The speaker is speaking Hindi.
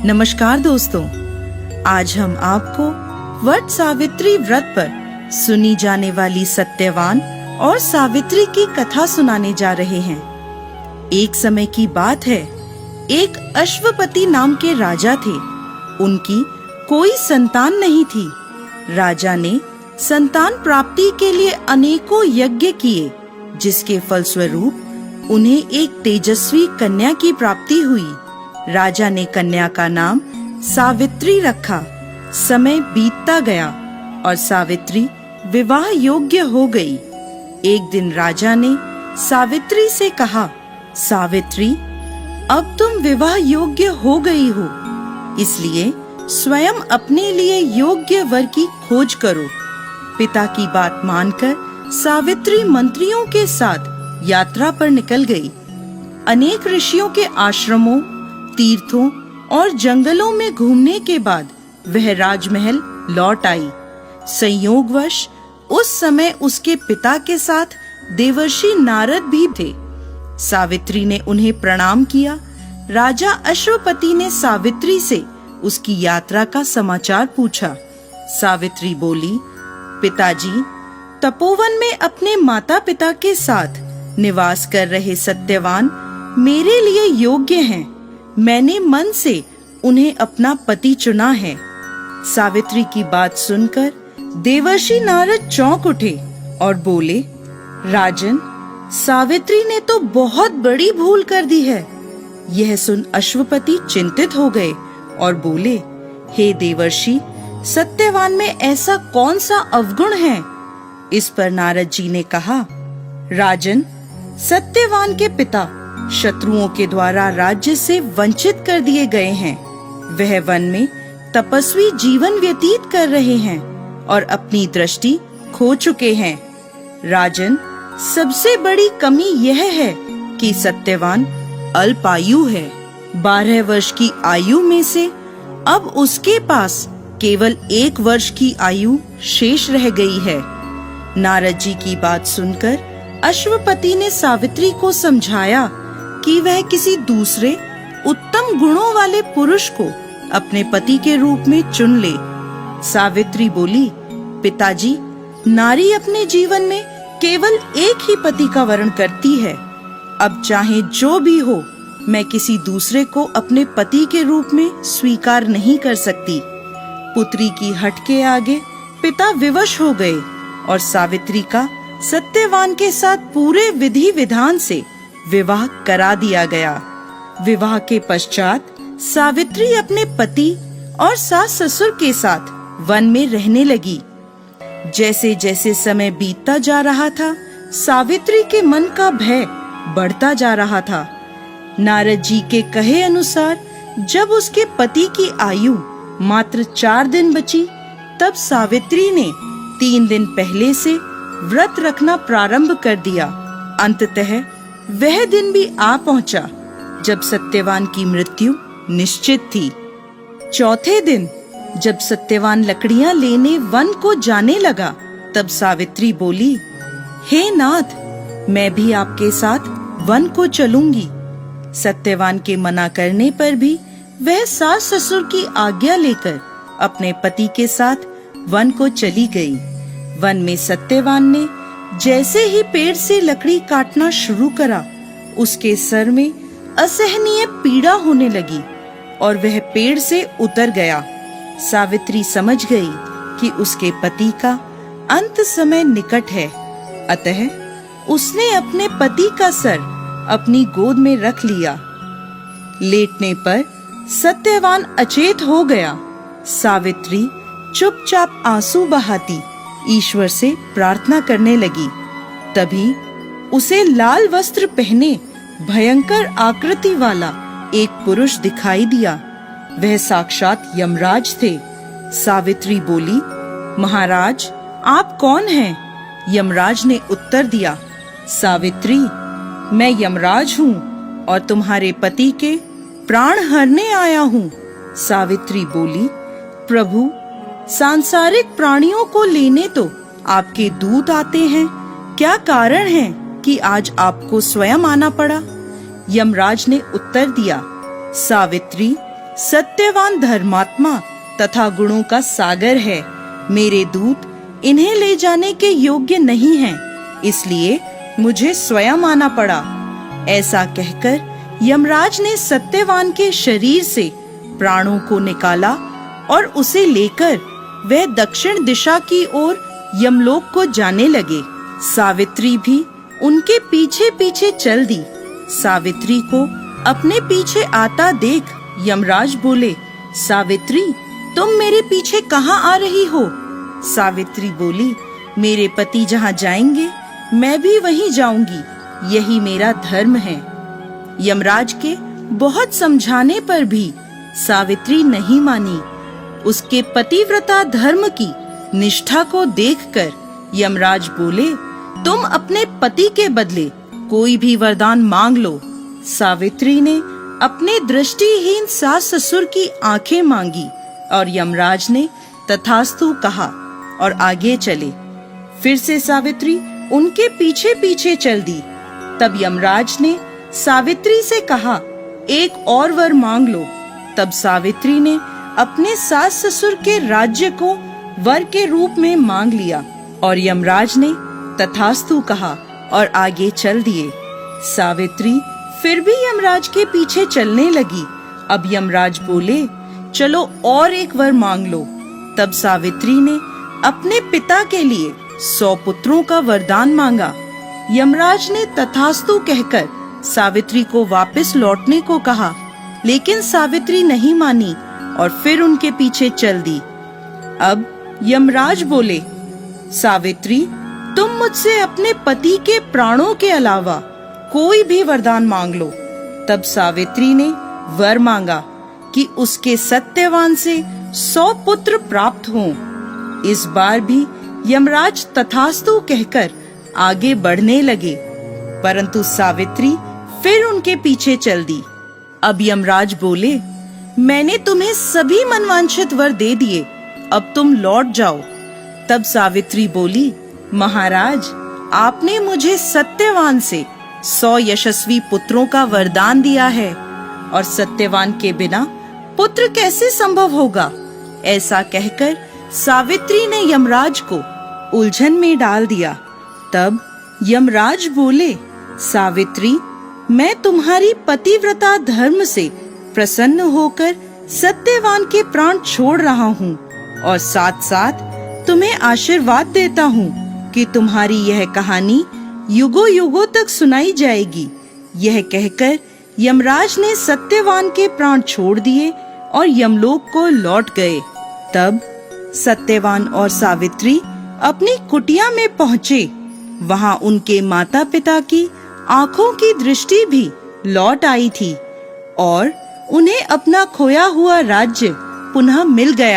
नमस्कार दोस्तों, आज हम आपको वट सावित्री व्रत पर सुनी जाने वाली सत्यवान और सावित्री की कथा सुनाने जा रहे हैं। एक समय की बात है, एक अश्वपति नाम के राजा थे। उनकी कोई संतान नहीं थी। राजा ने संतान प्राप्ति के लिए अनेकों यज्ञ किए, जिसके फलस्वरूप उन्हें एक तेजस्वी कन्या की प्राप्ति हुई। राजा ने कन्या का नाम सावित्री रखा। समय बीतता गया और सावित्री विवाह योग्य हो गई। एक दिन राजा ने सावित्री से कहा, सावित्री, अब तुम विवाह योग्य हो गई हो, इसलिए स्वयं अपने लिए योग्य वर की खोज करो। पिता की बात मानकर सावित्री मंत्रियों के साथ यात्रा पर निकल गई। अनेक ऋषियों के आश्रमों, तीर्थों और जंगलों में घूमने के बाद वह राजमहल लौट आई। संयोगवश उस समय उसके पिता के साथ देवर्षि नारद भी थे। सावित्री ने उन्हें प्रणाम किया। राजा अश्वपति ने सावित्री से उसकी यात्रा का समाचार पूछा। सावित्री बोली, पिताजी, तपोवन में अपने माता पिता के साथ निवास कर रहे सत्यवान मेरे लिए योग्य हैं। मैंने मन से उन्हें अपना पति चुना है। सावित्री की बात सुनकर देवर्षि नारद चौंक उठे और बोले, राजन, सावित्री ने तो बहुत बड़ी भूल कर दी है। यह सुन अश्वपति चिंतित हो गए और बोले, हे देवर्षि, सत्यवान में ऐसा कौन सा अवगुण है? इस पर नारद जी ने कहा, राजन, सत्यवान के पिता शत्रुओं के द्वारा राज्य से वंचित कर दिए गए हैं। वह वन में तपस्वी जीवन व्यतीत कर रहे हैं और अपनी दृष्टि खो चुके हैं। राजन, सबसे बड़ी कमी यह है कि सत्यवान अल्पायु है। 12 वर्ष की आयु में से अब उसके पास केवल 1 वर्ष की आयु शेष रह गई है। नारद जी की बात सुनकर अश्वपति ने सावित्री को समझाया कि वह किसी दूसरे उत्तम गुणों वाले पुरुष को अपने पति के रूप में चुन ले। सावित्री बोली, पिताजी, नारी अपने जीवन में केवल एक ही पति का वर्ण करती है। अब चाहे जो भी हो, मैं किसी दूसरे को अपने पति के रूप में स्वीकार नहीं कर सकती। पुत्री की हठ के आगे पिता विवश हो गए और सावित्री का सत्यवान के साथ पूरे विधि विधान से विवाह करा दिया गया। विवाह के पश्चात सावित्री अपने पति और सास ससुर के साथ वन में रहने लगी। जैसे जैसे समय बीतता जा रहा था, सावित्री के मन का भय बढ़ता जा रहा था। नारद जी के कहे अनुसार जब उसके पति की आयु मात्र 4 दिन बची, तब सावित्री ने 3 दिन पहले से व्रत रखना प्रारंभ कर दिया। अंततः वह दिन भी आ पहुंचा जब सत्यवान की मृत्यु निश्चित थी। चौथे दिन जब सत्यवान लकड़ियां लेने वन को जाने लगा, तब सावित्री बोली, हे नाथ, मैं भी आपके साथ वन को चलूंगी। सत्यवान के मना करने पर भी वह सास ससुर की आज्ञा लेकर अपने पति के साथ वन को चली गई। वन में सत्यवान ने जैसे ही पेड़ से लकड़ी काटना शुरू करा, उसके सर में असहनीय पीड़ा होने लगी और वह पेड़ से उतर गया। सावित्री समझ गई कि उसके पति का अंत समय निकट है, अतः उसने अपने पति का सर अपनी गोद में रख लिया। लेटने पर सत्यवान अचेत हो गया। सावित्री चुपचाप आंसू बहाती ईश्वर से प्रार्थना करने लगी। तभी उसे लाल वस्त्र पहने भयंकर आकृति वाला एक पुरुष दिखाई दिया। वह साक्षात यमराज थे। सावित्री बोली, महाराज, आप कौन हैं? यमराज ने उत्तर दिया, सावित्री, मैं यमराज हूँ और तुम्हारे पति के प्राण हरने आया हूँ। सावित्री बोली, प्रभु, सांसारिक प्राणियों को लेने तो आपके दूत आते हैं, क्या कारण है कि आज आपको स्वयं आना पड़ा? यमराज ने उत्तर दिया, सावित्री, सत्यवान धर्मात्मा तथा गुणों का सागर है। मेरे दूत इन्हें ले जाने के योग्य नहीं हैं, इसलिए मुझे स्वयं आना पड़ा। ऐसा कहकर यमराज ने सत्यवान के शरीर से प्राणों को निकाला और उसे लेकर वह दक्षिण दिशा की ओर यमलोक को जाने लगे। सावित्री भी उनके पीछे पीछे चल दी। सावित्री को अपने पीछे आता देख यमराज बोले, सावित्री, तुम मेरे पीछे कहाँ आ रही हो? सावित्री बोली, मेरे पति जहाँ जाएंगे मैं भी वहीं जाऊंगी, यही मेरा धर्म है। यमराज के बहुत समझाने पर भी सावित्री नहीं मानी। उसके पतिव्रता धर्म की निष्ठा को देखकर यमराज बोले, तुम अपने पति के बदले कोई भी वरदान मांग लो। सावित्री ने अपने दृष्टिहीन सास ससुर की आंखें मांगी और यमराज ने तथास्तु कहा और आगे चले। फिर से सावित्री उनके पीछे पीछे चल दी। तब यमराज ने सावित्री से कहा, एक और वर मांग लो। तब सावित्री ने अपने सास ससुर के राज्य को वर के रूप में मांग लिया और यमराज ने तथास्तु कहा और आगे चल दिए। सावित्री फिर भी यमराज के पीछे चलने लगी। अब यमराज बोले, चलो और एक वर मांग लो। तब सावित्री ने अपने पिता के लिए 100 पुत्रों का वरदान मांगा। यमराज ने तथास्तु कहकर सावित्री को वापस लौटने को कहा, लेकिन सावित्री नहीं मानी और फिर उनके पीछे चल दी। अब यमराज बोले, सावित्री, तुम मुझसे अपने पति के प्राणों के अलावा कोई भी वरदान मांग लो। तब सावित्री ने वर मांगा कि उसके सत्यवान से 100 पुत्र प्राप्त हों। इस बार भी यमराज तथास्तु कहकर आगे बढ़ने लगे, परंतु सावित्री फिर उनके पीछे चल दी। अब यमराज बोले, मैंने तुम्हें सभी मनवांछित वर दे दिए, अब तुम लौट जाओ। तब सावित्री बोली, महाराज, आपने मुझे सत्यवान से 100 यशस्वी पुत्रों का वरदान दिया है और सत्यवान के बिना पुत्र कैसे संभव होगा? ऐसा कहकर सावित्री ने यमराज को उलझन में डाल दिया। तब यमराज बोले, सावित्री, मैं तुम्हारी पतिव्रता धर्म से प्रसन्न होकर सत्यवान के प्राण छोड़ रहा हूँ और साथ साथ तुम्हें आशीर्वाद देता हूँ कि तुम्हारी यह कहानी युगों युगों तक सुनाई जाएगी। यह कहकर यमराज ने सत्यवान के प्राण छोड़ दिए और यमलोक को लौट गए। तब सत्यवान और सावित्री अपनी कुटिया में पहुँचे। वहाँ उनके माता पिता की आँखों की दृष्टि भी लौट आई थी और उन्हें अपना खोया हुआ राज्य पुनः मिल गया।